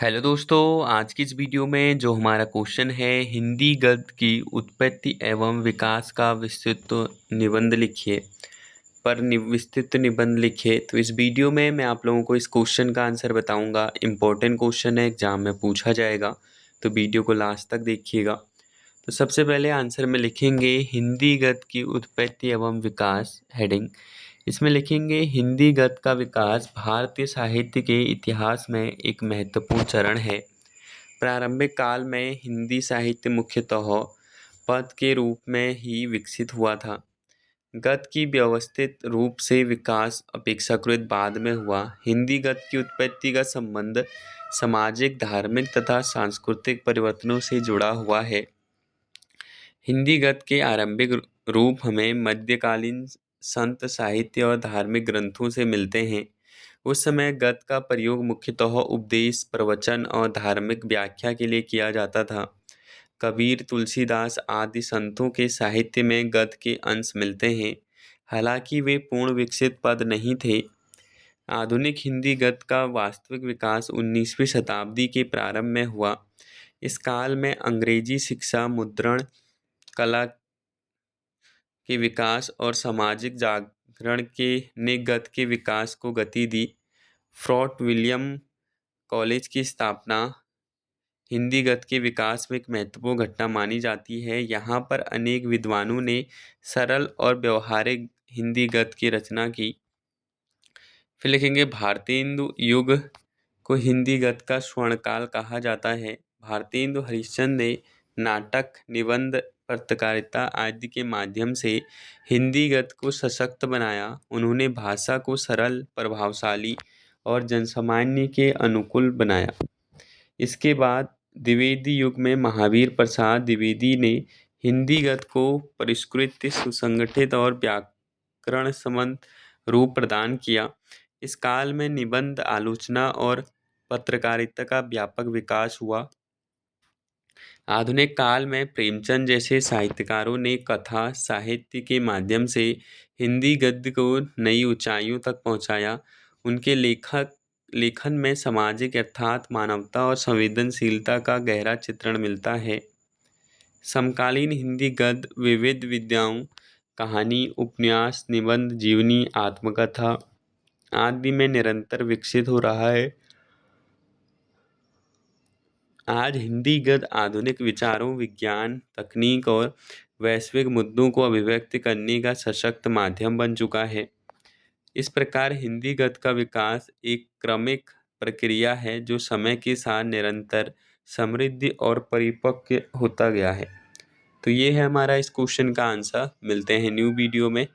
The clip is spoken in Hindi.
हेलो दोस्तों, आज की इस वीडियो में जो हमारा क्वेश्चन है हिंदी गद्य की उत्पत्ति एवं विकास का विस्तृत निबंध लिखिए विस्तृत निबंध लिखिए। तो इस वीडियो में मैं आप लोगों को इस क्वेश्चन का आंसर बताऊंगा। इम्पोर्टेंट क्वेश्चन है, एग्जाम में पूछा जाएगा, तो वीडियो को लास्ट तक देखिएगा। तो सबसे पहले आंसर में लिखेंगे हिंदी गद्य की उत्पत्ति एवं विकास। हेडिंग इसमें लिखेंगे हिंदी गद्य का विकास भारतीय साहित्य के इतिहास में एक महत्वपूर्ण चरण है। प्रारंभिक काल में हिंदी साहित्य मुख्यतः पद्य के रूप में ही विकसित हुआ था। गद्य की व्यवस्थित रूप से विकास अपेक्षाकृत बाद में हुआ। हिंदी गद्य की उत्पत्ति का संबंध सामाजिक, धार्मिक तथा सांस्कृतिक परिवर्तनों से जुड़ा हुआ है। हिंदी गद्य के आरंभिक रूप हमें मध्यकालीन संत साहित्य और धार्मिक ग्रंथों से मिलते हैं। उस समय गद्य का प्रयोग मुख्यतः उपदेश, प्रवचन और धार्मिक व्याख्या के लिए किया जाता था। कबीर, तुलसीदास आदि संतों के साहित्य में गद्य के अंश मिलते हैं, हालांकि वे पूर्ण विकसित पद नहीं थे। आधुनिक हिंदी गद्य का वास्तविक विकास 19वीं शताब्दी के प्रारंभ में हुआ। इस काल में अंग्रेजी शिक्षा, मुद्रण कला के विकास और सामाजिक जागरण के ने गद्य के विकास को गति दी। फोर्ट विलियम कॉलेज की स्थापना हिंदी गद्य के विकास में एक महत्वपूर्ण घटना मानी जाती है। यहाँ पर अनेक विद्वानों ने सरल और व्यवहारिक हिंदी गद्य की रचना की। फिर लिखेंगे भारतेंदु युग को हिंदी गद्य का स्वर्णकाल कहा जाता है। भारतेंदु हरिश्चंद्र ने नाटक, निबंध, पत्रकारिता आदि के माध्यम से हिंदी गद्य को सशक्त बनाया। उन्होंने भाषा को सरल, प्रभावशाली और जनसामान्य के अनुकूल बनाया। इसके बाद द्विवेदी युग में महावीर प्रसाद द्विवेदी ने हिंदी गद्य को परिष्कृत, सुसंगठित और व्याकरण सम्मत रूप प्रदान किया। इस काल में निबंध, आलोचना और पत्रकारिता का व्यापक विकास हुआ। आधुनिक काल में प्रेमचंद जैसे साहित्यकारों ने कथा साहित्य के माध्यम से हिंदी गद्य को नई ऊंचाइयों तक पहुंचाया। उनके लेखन में सामाजिक अर्थात मानवता और संवेदनशीलता का गहरा चित्रण मिलता है। समकालीन हिंदी गद्य विविध विधाओं, कहानी, उपन्यास, निबंध, जीवनी, आत्मकथा आदि में निरंतर विकसित हो रहा है। आज हिंदी गद्य आधुनिक विचारों, विज्ञान, तकनीक और वैश्विक मुद्दों को अभिव्यक्त करने का सशक्त माध्यम बन चुका है। इस प्रकार हिंदी गद्य का विकास एक क्रमिक प्रक्रिया है जो समय के साथ निरंतर समृद्धि और परिपक्व होता गया है। तो ये है हमारा इस क्वेश्चन का आंसर। मिलते हैं न्यू वीडियो में।